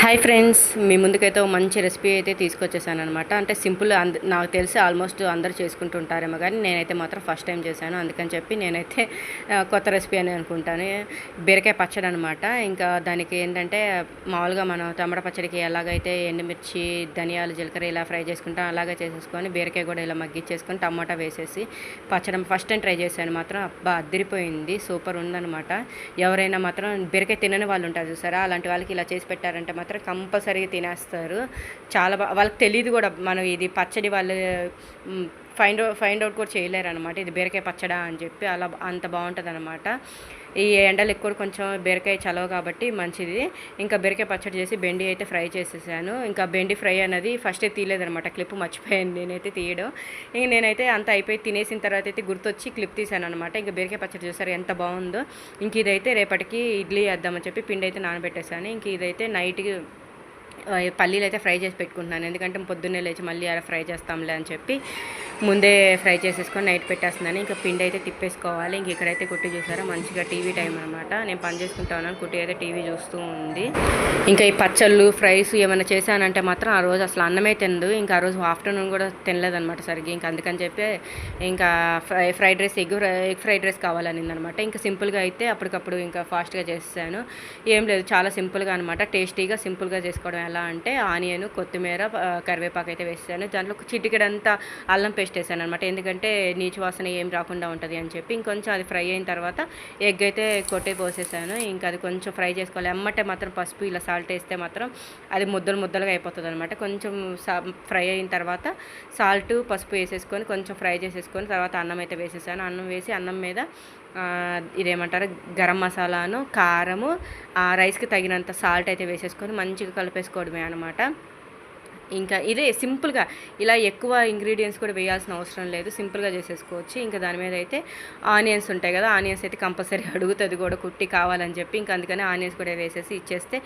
Hi friends, మీ ముందుకైతే ఒక మంచి రెసిపీ అయితే తీసుకొచ్చేసాను అనమాట. అంటే సింపుల్ నాకు తెలిసి ఆల్మోస్ట్ అందరూ చేసుకుంటుంటారేమో, కానీ నేనైతే మాత్రం ఫస్ట్ టైం చేశాను. అందుకని చెప్పి నేనైతే కొత్త రెసిపీ అని అనుకుంటాను. బీరకాయ పచ్చడి అనమాట. ఇంకా దానికి ఏంటంటే మామూలుగా మనం టమాటా పచ్చడికి ఎలాగైతే ఎండుమిర్చి, ధనియాలు, జీలకర్ర ఇలా ఫ్రై చేసుకుంటాం, అలాగే చేసేసుకొని బీరకాయ కూడా ఇలా మగ్గిచ్చేసుకొని టమాటా వేసేసి పచ్చడి ఫస్ట్ టైం ట్రై చేశాను. మాత్రం అబ్బా అదిరిపోయింది, సూపర్ ఉందనమాట. ఎవరైనా మాత్రం బీరకాయ తినని వాళ్ళు ఉంటారు చూసారా, అలాంటి వాళ్ళకి ఇలా చేసి పెట్టారంటే మాత్రం కంపల్సరీగా తినేస్తారు. చాలా వాళ్ళకి తెలియదు కూడా మనం ఇది పచ్చడి, వాళ్ళు ఫైండ్ అవుట్ కూడా చేయలేరు అనమాట, ఇది బీరకాయ పచ్చడా అని చెప్పి. అలా అంత బాగుంటుంది అనమాట. ఈ ఎండలు ఎక్కువ కొంచెం బీరకాయ చలవ కాబట్టి మంచిది. ఇంకా బీరకాయ పచ్చడి చేసి బెండి అయితే ఫ్రై చేసేసాను. ఇంకా బెండి ఫ్రై అనేది ఫస్టే తీయలేదనమాట, క్లిప్ మర్చిపోయాను నేనైతే తీయడం. ఇంక నేనైతే అంత అయిపోయి తినేసిన తర్వాత అయితే గుర్తొచ్చి క్లిప్ తీసాను అనమాట. ఇంకా బీరకాయ పచ్చడి చూసారు ఎంత బాగుందో. ఇంక ఇదైతే రేపటికి ఇడ్లీ వేద్దామని చెప్పి పిండి అయితే నానబెట్టేశాను. ఇంక ఇదైతే నైట్కి పల్లీలు అయితే ఫ్రై చేసి పెట్టుకుంటున్నాను, ఎందుకంటే పొద్దున్నే లేచి మళ్ళీ అలా ఫ్రై చేస్తాంలే అని చెప్పి ముందే ఫ్రై చేసేసుకొని నైట్ పెట్టేస్తున్నాను. ఇంకా పిండి అయితే తిప్పేసుకోవాలి. ఇంక ఇక్కడైతే కుట్టి చూసారా మంచిగా టీవీ టైం అనమాట. నేను పని చేసుకుంటా ఉన్నాను, కుట్టి అయితే టీవీ చూస్తూ ఉంది. ఇంకా ఈ పచ్చళ్ళు, ఫ్రైస్ ఏమైనా చేశానంటే మాత్రం ఆ రోజు అసలు అన్నమే తినదు. ఇంకా ఆ రోజు ఆఫ్టర్నూన్ కూడా తినలేదనమాట సరిగ్గా. ఇంకా అందుకని చెప్పి ఇంకా fried rice, egg fried rice కావాలనింది అనమాట. ఇంకా సింపుల్గా అయితే అప్పటికప్పుడు ఇంకా ఫాస్ట్గా చేసేసాను. ఏం లేదు, చాలా సింపుల్గా అనమాట, టేస్టీగా సింపుల్గా చేసుకోవడం. ఎలా అంటే ఆనియన్, కొత్తిమీర, కరివేపాకు అయితే వేసాను. దాంట్లో చిటికెడంతా అల్లం పేస్ట్ వేసాను అనమాట, ఎందుకంటే నీచు వాసన ఏం రాకుండా ఉంటుంది అని చెప్పి. ఇంకొంచెం అది ఫ్రై అయిన తర్వాత ఎగ్ అయితే కొట్టే పోసేసాను. ఇంకా అది కొంచెం ఫ్రై చేసుకోవాలి. ఎమ్మటే మాత్రం పసుపు ఇలా సాల్ట్ వేస్తే మాత్రం అది ముద్దలుగా అయిపోతుంది అనమాట. కొంచెం ఫ్రై అయిన తర్వాత సాల్ట్, పసుపు వేసేసుకొని కొంచెం ఫ్రై చేసేసుకొని తర్వాత అన్నం అయితే వేసేసాను. అన్నం వేసి అన్నం మీద ఇదేమంటారు గరం మసాలాను, కారము, రైస్కి తగినంత సాల్ట్ అయితే వేసేసుకొని మంచిగా కలిపేసుకోవడమే అనమాట. ఇంకా ఇదే సింపుల్గా, ఇలా ఎక్కువ ఇంగ్రీడియంట్స్ కూడా వేయాల్సిన అవసరం లేదు, సింపుల్గా చేసేసుకోవచ్చు. ఇంకా దాని మీద అయితే ఆనియన్స్ ఉంటాయి కదా, ఆనియన్స్ అయితే కంపల్సరీ అడుగుతుంది కూడా కుట్టి కావాలని చెప్పి. ఇంకా అందుకని ఆనియన్స్ కూడా వేసేసి ఇచ్చేస్తే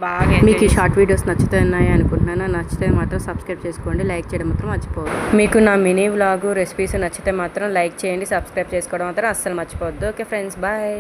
బాగా. మీకు ఈ షార్ట్ వీడియోస్ నచ్చుతున్నాయి అనుకుంటున్నాను. నచ్చితే మాత్రం సబ్స్క్రైబ్ చేసుకోండి, లైక్ చేయడం మాత్రం మర్చిపోవద్దు. మీకు నా మినీ వ్లాగు రెసిపీస్ నచ్చితే మాత్రం లైక్ చేయండి, సబ్స్క్రైబ్ చేసుకోవడం మాత్రం అస్సలు మర్చిపోవద్దు. Okay friends, bye.